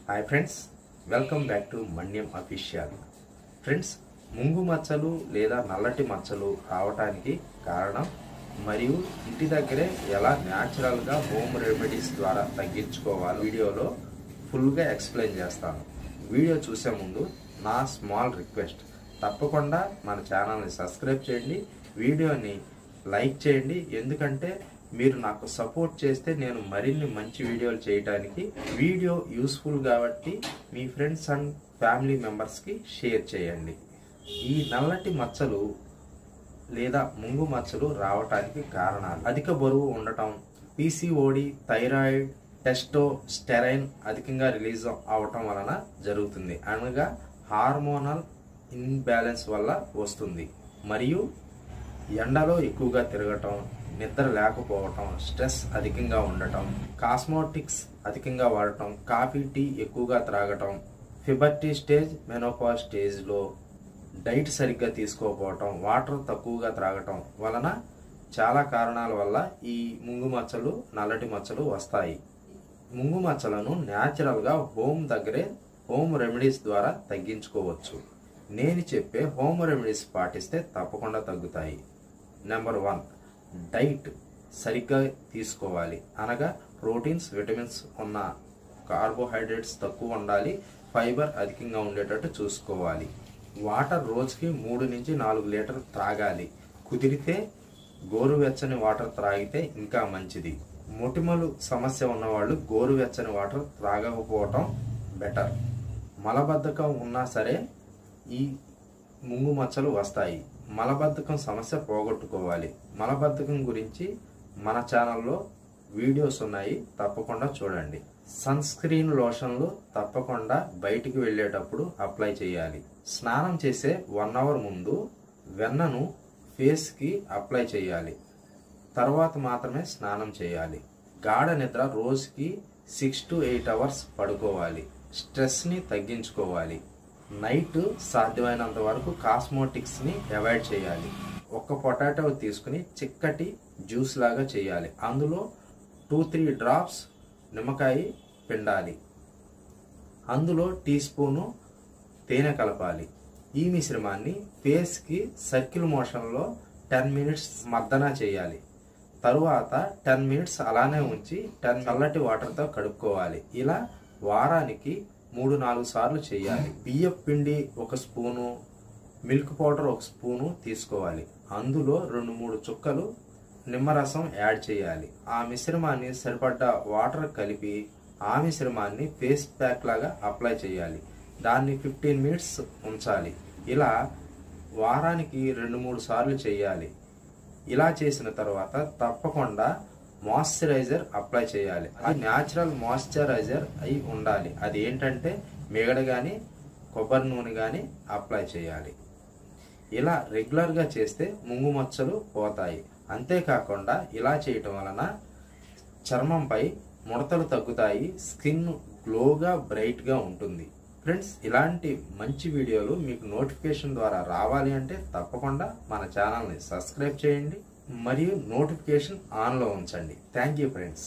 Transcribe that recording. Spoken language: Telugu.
Hi friends, welcome back to Manyam official. Friends, ముంగు మచ్చలు లేదా నల్లటి మచ్చలు రావటానికి కారణం మరియు ఇంటి దగ్గరే ఎలా న్యాచురల్గా హోమ్ రెమెడీస్ ద్వారా తగ్గించుకోవాలో వీడియోలో ఫుల్గా ఎక్స్ప్లెయిన్ చేస్తాను. వీడియో చూసే ముందు నా స్మాల్ రిక్వెస్ట్, తప్పకుండా మన ఛానల్ని సబ్స్క్రైబ్ చేయండి, వీడియోని లైక్ చేయండి. ఎందుకంటే మీరు నాకు సపోర్ట్ చేస్తే నేను మరిన్ని మంచి వీడియోలు చేయడానికి వీడియో యూస్ఫుల్ కాబట్టి మీ ఫ్రెండ్స్ అండ్ ఫ్యామిలీ మెంబర్స్కి షేర్ చేయండి. ఈ నల్లటి మచ్చలు లేదా ముంగు మచ్చలు రావటానికి కారణాలు: అధిక బరువు ఉండటం, పీసీఓడి, థైరాయిడ్, టెస్టోస్టెరైన్ అధికంగా రిలీజ్ అవటం వలన జరుగుతుంది. అనగా హార్మోనల్ ఇన్బ్యాలెన్స్ వల్ల వస్తుంది. మరియు ఎండలో ఎక్కువగా తిరగటం, నిద్ర లేకపోవటం, స్ట్రెస్ అధికంగా ఉండటం, కాస్మోటిక్స్ అధికంగా వాడటం, కాఫీ, టీ ఎక్కువగా త్రాగటం, ప్యూబర్టీ స్టేజ్, మెనోపాజ్ స్టేజ్లో డైట్ సరిగ్గా తీసుకోకపోవటం, వాటర్ తక్కువగా త్రాగటం వలన చాలా కారణాల వల్ల ఈ ముంగు మచ్చలు, నల్లటి మచ్చలు వస్తాయి. ముంగు మచ్చలను న్యాచురల్గా హోమ్ రెమెడీస్ ద్వారా తగ్గించుకోవచ్చు. నేను చెప్పే హోమ్ రెమెడీస్ పాటిస్తే తప్పకుండా తగ్గుతాయి. నెంబర్ 1, డైట్ సరిగ్గా తీసుకోవాలి. అనగా ప్రోటీన్స్, విటమిన్స్ ఉన్న, కార్బోహైడ్రేట్స్ తక్కువ ఉండాలి, ఫైబర్ అధికంగా ఉండేటట్టు చూసుకోవాలి. వాటర్ రోజుకి 3 నుంచి 4 లీటర్లు త్రాగాలి. కుదిరితే గోరువెచ్చని వాటర్ త్రాగితే ఇంకా మంచిది. మొటిమలు సమస్య ఉన్నవాళ్ళు గోరువెచ్చని వాటర్ త్రాగకపోవటం బెటర్. మలబద్ధకం ఉన్నా సరే ఈ ముంగు మచ్చలు వస్తాయి. మలబద్ధకం సమస్య పోగొట్టుకోవాలి. మలబద్ధకం గురించి మన ఛానల్లో వీడియోస్ ఉన్నాయి, తప్పకుండా చూడండి. సన్ స్క్రీన్ లోషన్లు తప్పకుండా బయటికి వెళ్ళేటప్పుడు అప్లై చేయాలి. స్నానం చేసే 1 అవర్ ముందు వెన్నను ఫేస్కి అప్లై చేయాలి. తర్వాత మాత్రమే స్నానం చేయాలి. గాఢ నిద్ర రోజుకి 6 to 8 అవర్స్ పడుకోవాలి. స్ట్రెస్ని తగ్గించుకోవాలి. నైట్ సాధ్యమైనంత వరకు కాస్మోటిక్స్ని అవాయిడ్ చేయాలి. ఒక పొటాటో తీసుకుని చిక్కటి జ్యూస్ లాగా చేయాలి. అందులో 2-3 డ్రాప్స్ నిమ్మకాయ పిండాలి. అందులో టీ స్పూను తేనె కలపాలి. ఈ మిశ్రమాన్ని ఫేస్కి సర్కిల్ మోషన్లో 10 మినిట్స్ మర్దన చేయాలి. తరువాత 10 మినిట్స్ అలానే ఉంచి 10 చల్లటి వాటర్తో కడుక్కోవాలి. ఇలా వారానికి 3-4 సార్లు చేయాలి. బియ్యం పిండి 1 స్పూను, మిల్క్ పౌడర్ 1 స్పూను తీసుకోవాలి. అందులో 2-3 చుక్కలు నిమ్మరసం యాడ్ చేయాలి. ఆ మిశ్రమాన్ని సరిపడ్డ వాటర్ కలిపి ఆ మిశ్రమాన్ని ఫేస్ ప్యాక్ లాగా అప్లై చేయాలి. దాన్ని 15 మినిట్స్ ఉంచాలి. ఇలా వారానికి 2-3 సార్లు చేయాలి. ఇలా చేసిన తర్వాత తప్పకుండా మాయిశ్చరైజర్ అప్లై చేయాలి. అది న్యాచురల్ మాయిశ్చరైజర్ అయి ఉండాలి. అది ఏంటంటే మిగడ కానీ కొబ్బరి నూనె కానీ అప్లై చేయాలి. ఇలా రెగ్యులర్గా చేస్తే ముంగు మచ్చలు పోతాయి. అంతేకాకుండా ఇలా చేయటం వలన చర్మంపై ముడతలు తగ్గుతాయి, స్కిన్ గ్లోగా బ్రైట్గా ఉంటుంది. ఫ్రెండ్స్, ఇలాంటి మంచి వీడియోలు మీకు నోటిఫికేషన్ ద్వారా రావాలి అంటే తప్పకుండా మన ఛానల్ని సబ్స్క్రైబ్ చేయండి మరియు నోటిఫికేషన్ ఆన్లో ఉంచండి. Thank you friends.